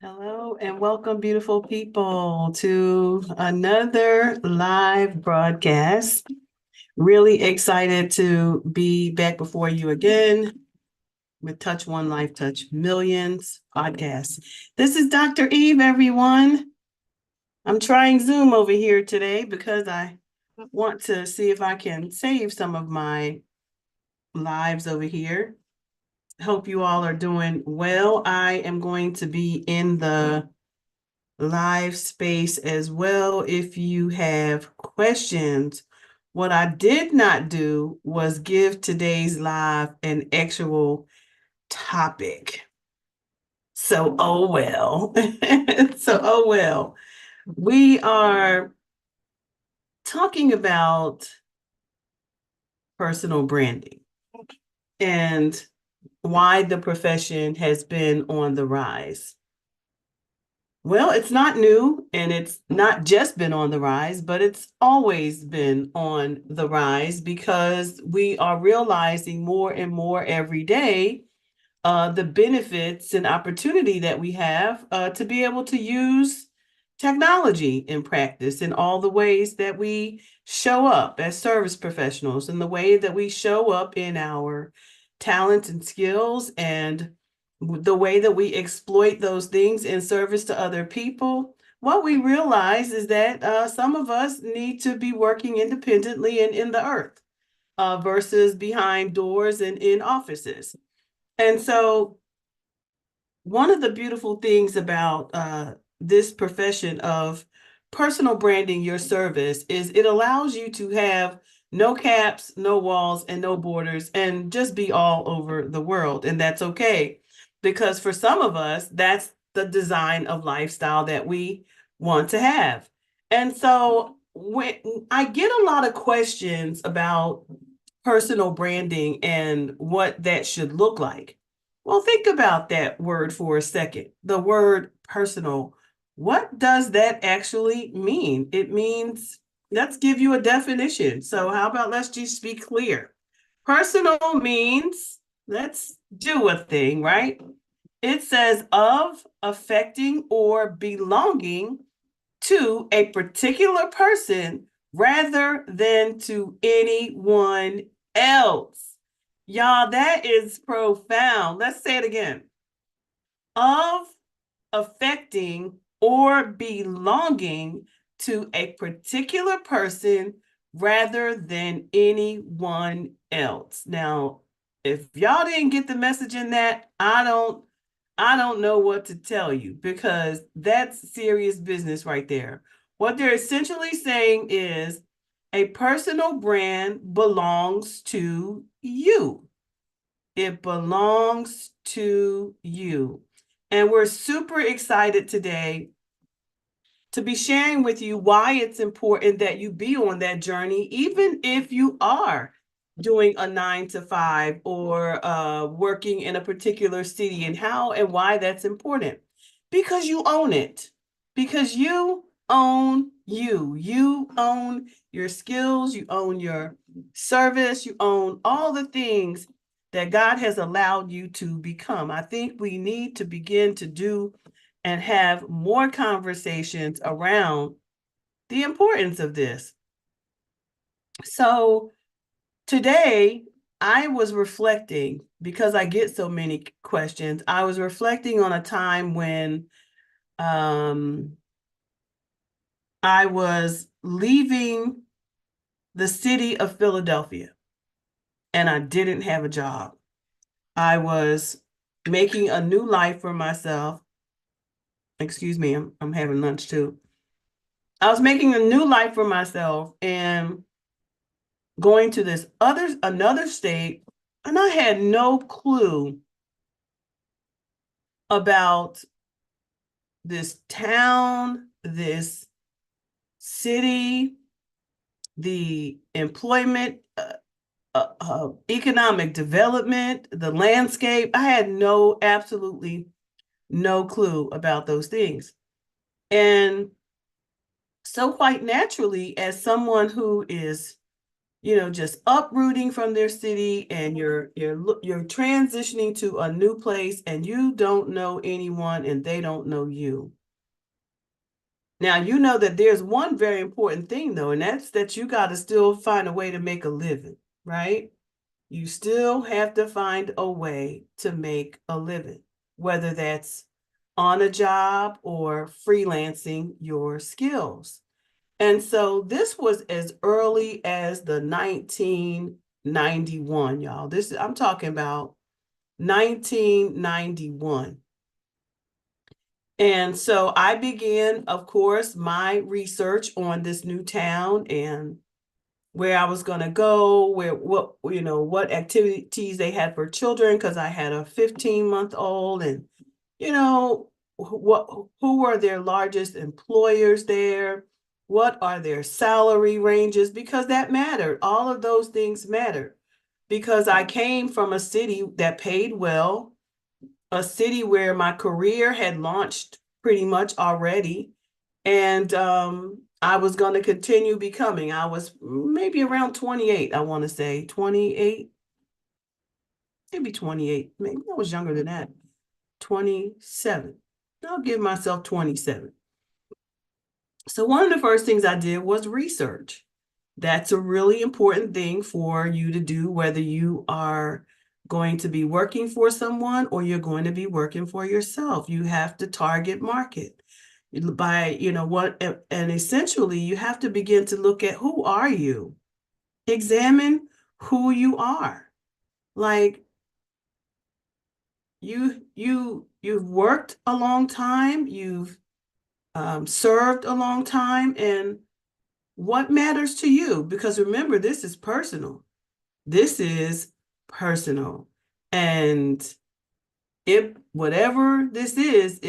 Hello and welcome, beautiful people, to another live broadcast. Really excited to be back before you again with Touch One Life, Touch Millions podcast. This is Dr. Eve, everyone. I'm trying Zoom over here today because I want to see if I can save some of my lives over here. Hope you all are doing well. I am going to be in the live space as well if you have questions. What I did not do was give today's live an actual topic. So, oh well. Oh well. We are talking about personal branding and why the profession has been on the rise. Well, it's not new and it's not just been on the rise, but it's always been on the rise because we are realizing more and more every day the benefits and opportunity that we have to be able to use technology in practice in all the ways that we show up as service professionals and the way that we show up in our talents and skills and the way that we exploit those things in service to other people. What we realize is that some of us need to be working independently and in the earth versus behind doors and in offices. And so one of the beautiful things about this profession of personal branding your service is it allows you to have no caps, no walls, and no borders, and just be all over the world. And that's okay. Because for some of us, that's the design of lifestyle that we want to have. And so when I get a lot of questions about personal branding and what that should look like. Well, think about that word for a second. The word personal. What does that actually mean? It means, let's give you a definition. So, how about let's just be clear? Personal means, let's do a thing, right? It says of, affecting, or belonging to a particular person rather than to anyone else. Y'all, that is profound. Let's say it again. Of, affecting, or belonging to a particular person rather than anyone else. Now, if y'all didn't get the message in that, I don't know what to tell you because that's serious business right there. What they're essentially saying is a personal brand belongs to you. It belongs to you. And we're super excited today to be sharing with you why it's important that you be on that journey, even if you are doing a 9 to 5 or working in a particular city, and how and why that's important. Because you own it. Because you own you. You own your skills, you own your service, you own all the things that God has allowed you to become. I think we need to begin to do and have more conversations around the importance of this. So today, I was reflecting because I get so many questions. I was reflecting on a time when um, I was leaving the city of Philadelphia and I didn't have a job. I was making a new life for myself. Excuse me, I'm having lunch too. I was making a new life for myself and going to this another state, and I had no clue about this town, this city, the employment, economic development, the landscape. I had absolutely no clue about those things. And so, quite naturally, as someone who is just uprooting from their city, and you're transitioning to a new place, and you don't know anyone and they don't know you. Now, you know that there's one very important thing though, and that's that you got to still find a way to make a living, right? You still have to find a way to make a living, whether that's on a job or freelancing your skills. And so this was as early as the 1991, y'all. I'm talking about 1991. And so I began, of course, my research on this new town and where I was going to go, what activities they had for children, because I had a 15-month-old, and who are their largest employers there, what are their salary ranges, because that mattered. All of those things mattered, because I came from a city that paid well, a city where my career had launched pretty much already. And I was going to continue becoming. I was maybe around 28, I want to say 28, maybe 28. Maybe I was younger than that. 27. I'll give myself 27. So one of the first things I did was research. That's a really important thing for you to do, whether you are going to be working for someone or you're going to be working for yourself. You have to target market by, and essentially you have to begin to look at, who are you? Examine who you are. Like, you've worked a long time, you've served a long time, and what matters to you? Because remember, this is personal. This is personal. And whatever this is,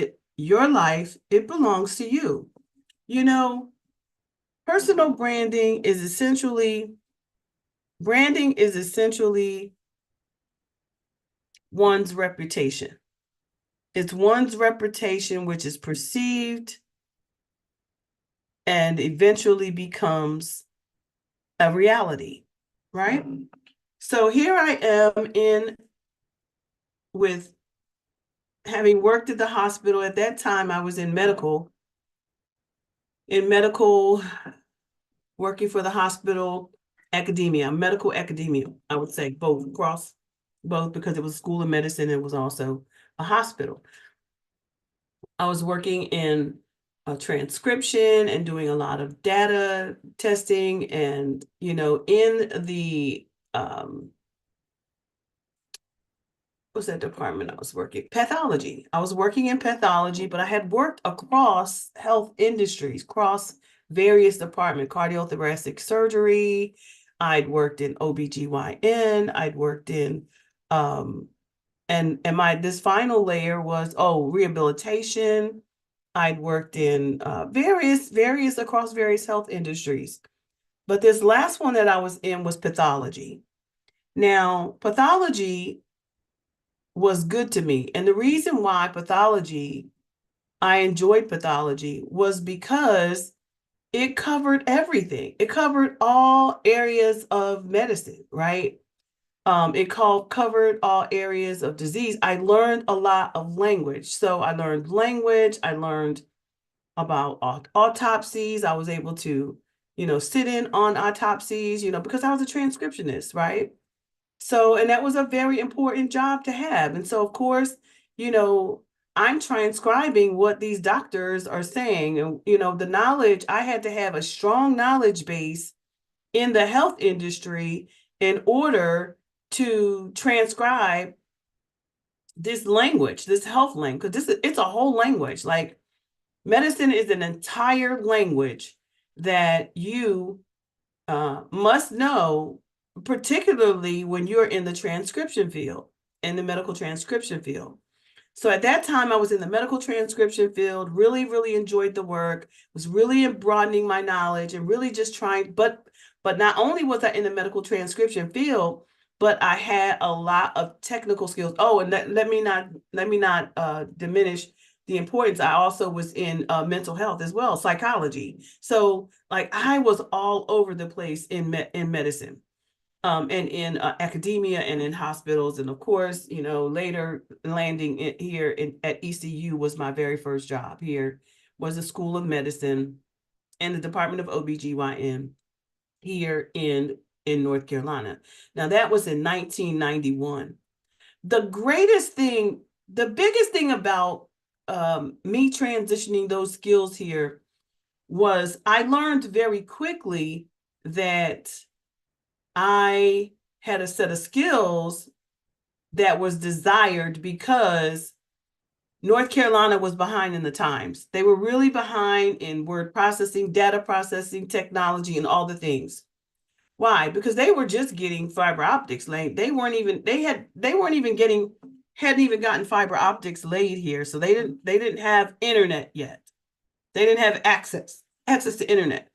your life, it belongs to you. Personal branding is essentially one's reputation. It's one's reputation which is perceived and eventually becomes a reality, right? So here I am with having worked at the hospital. At that time, I was in medical, working for the hospital, medical academia, I would say both, because it was a school of medicine. It was also a hospital. I was working in transcription and doing a lot of data testing, and in the what's that department I was working? Pathology. I was working in pathology, but I had worked across health industries, across various departments, cardiothoracic surgery. I'd worked in OBGYN. I'd worked in and this final layer was rehabilitation. I'd worked in various across various health industries. But this last one that I was in was pathology. Now, pathology was good to me. And the reason why I enjoyed pathology was because it covered everything. It covered all areas of medicine, right? It covered all areas of disease. I learned a lot of language. So I learned language. I learned about autopsies. I was able to, sit in on autopsies, because I was a transcriptionist, right? So, and that was a very important job to have. And so, of course, I'm transcribing what these doctors are saying. And, the knowledge, I had to have a strong knowledge base in the health industry in order to transcribe this language, this health language, because it's a whole language. Like, medicine is an entire language that you must know, particularly when you're in the transcription field, in the medical transcription field. So at that time, I was in the medical transcription field, really, really enjoyed the work, was really broadening my knowledge and really just trying, but not only was I in the medical transcription field, but I had a lot of technical skills. Oh, and let me not diminish the importance. I also was in mental health as well, psychology. So like I was all over the place in medicine. and in academia and in hospitals. And of course, you know, later landing here at ECU was my very first job. Here was the School of Medicine and the Department of OBGYN here in North Carolina. Now that was in 1991. The biggest thing about me transitioning those skills here was I learned very quickly that I had a set of skills that was desired because North Carolina was behind in the times. They were really behind in word processing, data processing, technology, and all the things. Why? Because they were just getting fiber optics laid. They weren't even hadn't even gotten fiber optics laid here. So they didn't have internet yet. They didn't have access to internet.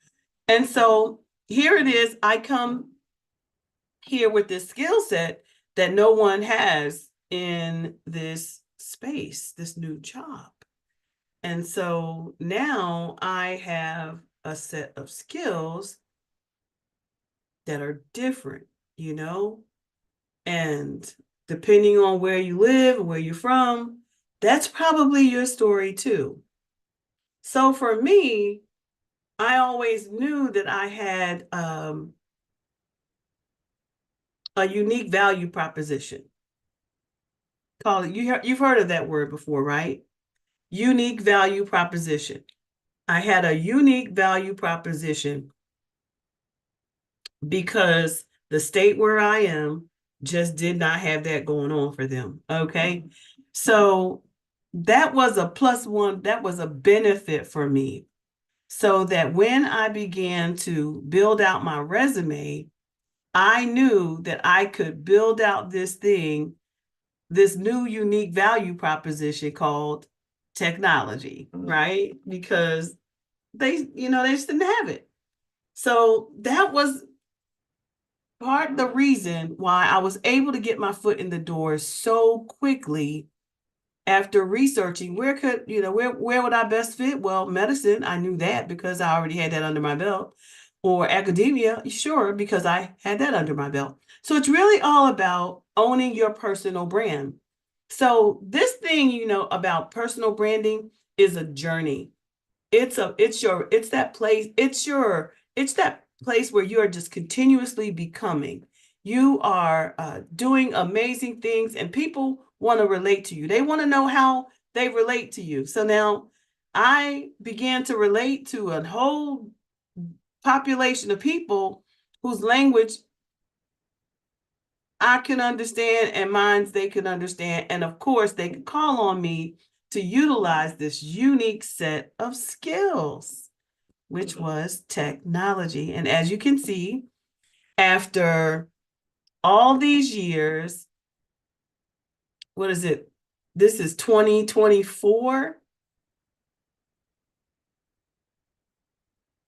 And so here it is. I come here with this skill set that no one has in this space, this new job. And so now I have a set of skills that are different, you know, and depending on where you live, where you're from, that's probably your story too. So for me, I always knew that I had a unique value proposition. Call it, you've heard of that word before, right? Unique value proposition. I had a unique value proposition because the state where I am just did not have that going on for them. Okay. So that was a plus one, that was a benefit for me. So that when I began to build out my resume, I knew that I could build out this thing, this new unique value proposition called technology, right? Because they just didn't have it. So that was part of the reason why I was able to get my foot in the door so quickly after researching where would I best fit? Well, medicine, I knew that because I already had that under my belt. Or academia, sure, because I had that under my belt. So it's really all about owning your personal brand. So this thing, about personal branding is a journey. It's that place where you are just continuously becoming. You are doing amazing things, and people want to relate to you. They want to know how they relate to you. So now I began to relate to a whole population of people whose language I can understand and minds they can understand. And of course, they can call on me to utilize this unique set of skills, which was technology. And as you can see, after all these years, what is it? This is 2024.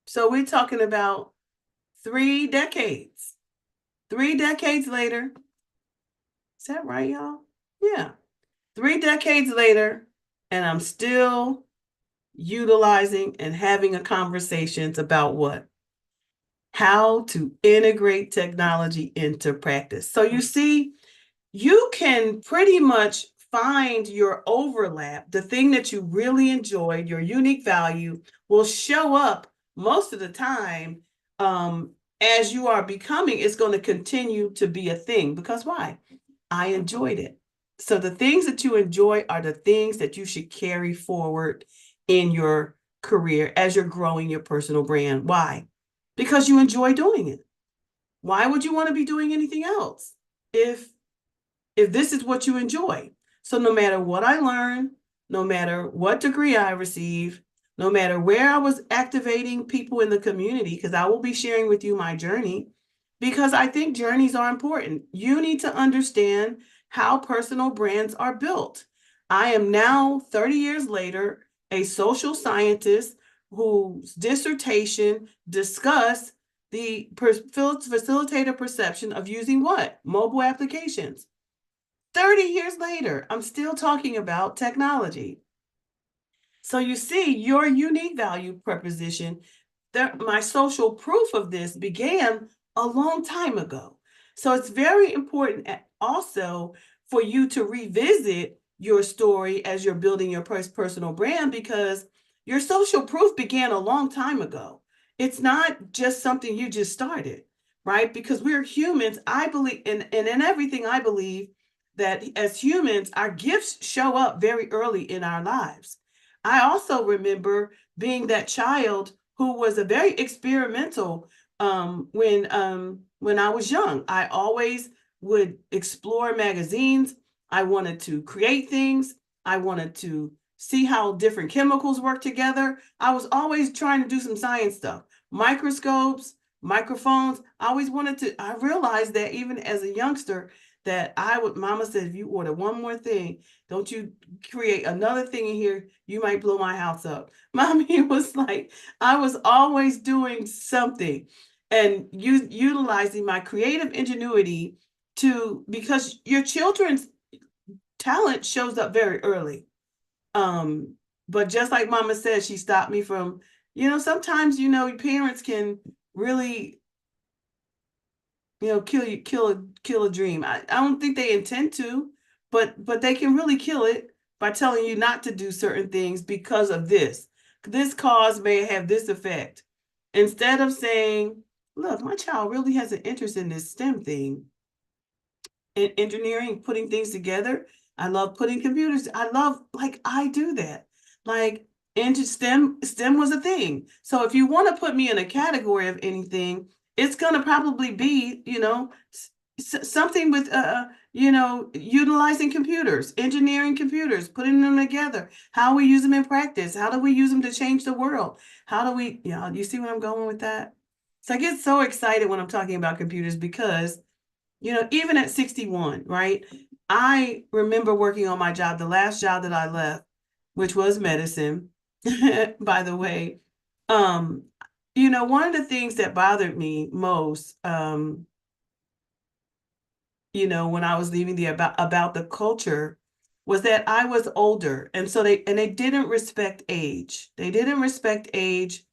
So we're talking about 3 decades. 3 decades later. Is that right, y'all? Yeah. 3 decades later, and I'm still utilizing and having a conversations about what? How to integrate technology into practice. So you see, you can pretty much find your overlap, the thing that you really enjoy, your unique value will show up most of the time as you are becoming. It's going to continue to be a thing because why? I enjoyed it. So the things that you enjoy are the things that you should carry forward in your career as you're growing your personal brand. Why? Because you enjoy doing it. Why would you want to be doing anything else if this is what you enjoy? So no matter what I learn, no matter what degree I receive, no matter where I was activating people in the community, because I will be sharing with you my journey, because I think journeys are important. You need to understand how personal brands are built. I am now 30 years later, a social scientist whose dissertation discussed the facilitator perception of using what? Mobile applications. 30 years later, I'm still talking about technology. So you see, your unique value proposition, my social proof of this began a long time ago. So it's very important also for you to revisit your story as you're building your personal brand, because your social proof began a long time ago. It's not just something you just started, right? Because we're humans. I believe, and in everything, I believe that as humans, our gifts show up very early in our lives. I also remember being that child who was a very experimental when I was young. I always would explore magazines. I wanted to create things. I wanted to see how different chemicals work together. I was always trying to do some science stuff, microscopes, microphones. I realized that even as a youngster, that mama said, if you order one more thing, don't you create another thing in here, you might blow my house up. Mommy was like, I was always doing something and utilizing my creative ingenuity because your children's talent shows up very early. But just like mama said, she stopped me from, sometimes, parents can really, kill a dream. I don't think they intend to, but they can really kill it by telling you not to do certain things because of this. This cause may have this effect. Instead of saying, look, my child really has an interest in this STEM thing, in engineering, putting things together. I love putting computers. I do that. Like, into STEM was a thing. So if you want to put me in a category of anything, it's going to probably be, something with, utilizing computers, engineering computers, putting them together, how we use them in practice, how do we use them to change the world? How do we, you see where I'm going with that? So I get so excited when I'm talking about computers because, even at 61, right? I remember working on my job, the last job that I left, which was medicine, by the way. One of the things that bothered me most, when I was leaving about the culture, was that I was older. And so they didn't respect age. They didn't respect age.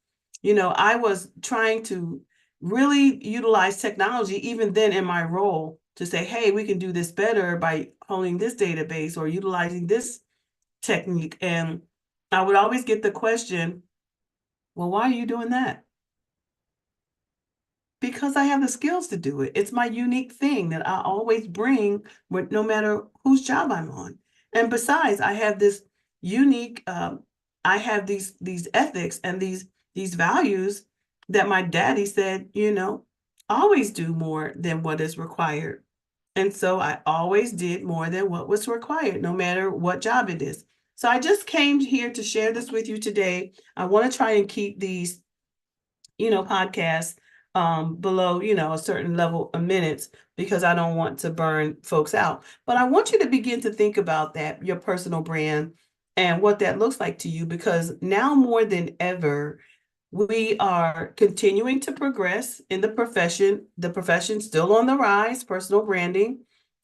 I was trying to really utilize technology even then in my role to say, hey, we can do this better by honing this database or utilizing this technique. And I would always get the question, well, why are you doing that? Because I have the skills to do it. It's my unique thing that I always bring no matter whose job I'm on. And besides, I have this unique, I have these ethics and these values that my daddy said, always do more than what is required. And so I always did more than what was required, no matter what job it is. So I just came here to share this with you today. I want to try and keep these podcasts below, a certain level of minutes because I don't want to burn folks out. But I want you to begin to think about that, your personal brand and what that looks like to you, because now more than ever, we are continuing to progress in the profession's still on the rise, personal branding,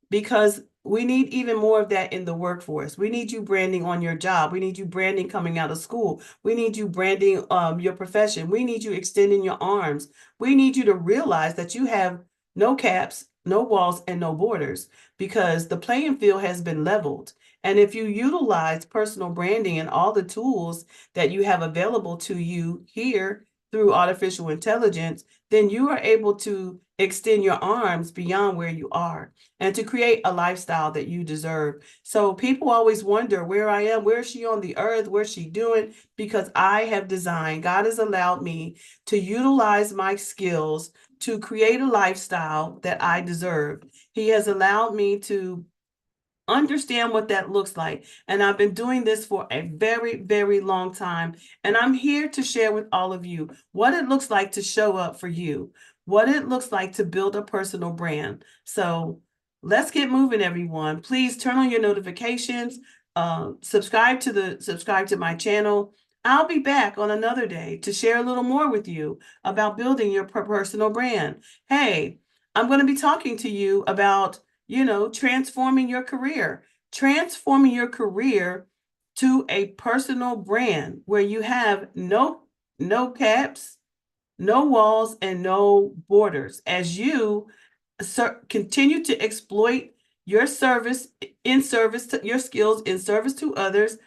because we need even more of that in the workforce. We need you branding on your job. We need you branding coming out of school. We need you branding your profession. We need you extending your arms. We need you to realize that you have no caps, no walls, and no borders, because the playing field has been leveled. And if you utilize personal branding and all the tools that you have available to you here through artificial intelligence, then you are able to extend your arms beyond where you are and to create a lifestyle that you deserve. So people always wonder where I am, where is she on the earth, where's she doing? Because I have designed, God has allowed me to utilize my skills to create a lifestyle that I deserve. He has allowed me to understand what that looks like. And I've been doing this for a very, very long time. And I'm here to share with all of you what it looks like to show up for you, what it looks like to build a personal brand. So let's get moving, everyone. Please turn on your notifications, subscribe to my channel. I'll be back on another day to share a little more with you about building your personal brand. Hey, I'm going to be talking to you about transforming your career to a personal brand where you have no caps, no walls, and no borders as you continue to exploit your service to your skills in service to others,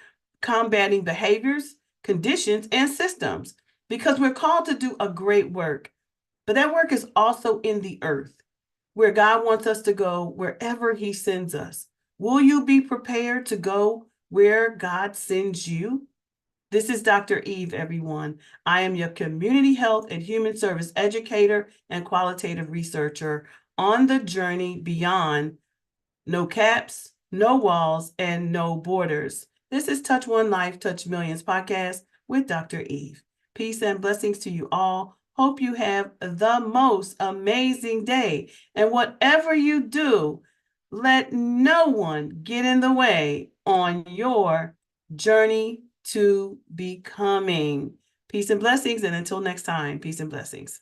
combating behaviors, conditions, and systems, because we're called to do a great work. But that work is also in the earth, where God wants us to go wherever He sends us. Will you be prepared to go where God sends you? This is Dr. Eve, everyone. I am your community health and human service educator and qualitative researcher on the journey beyond no caps, no walls, and no borders. This is Touch One Life, Touch Millions podcast with Dr. Eve. Peace and blessings to you all. Hope you have the most amazing day. And whatever you do, let no one get in the way on your journey to becoming. Peace and blessings. And until next time, peace and blessings.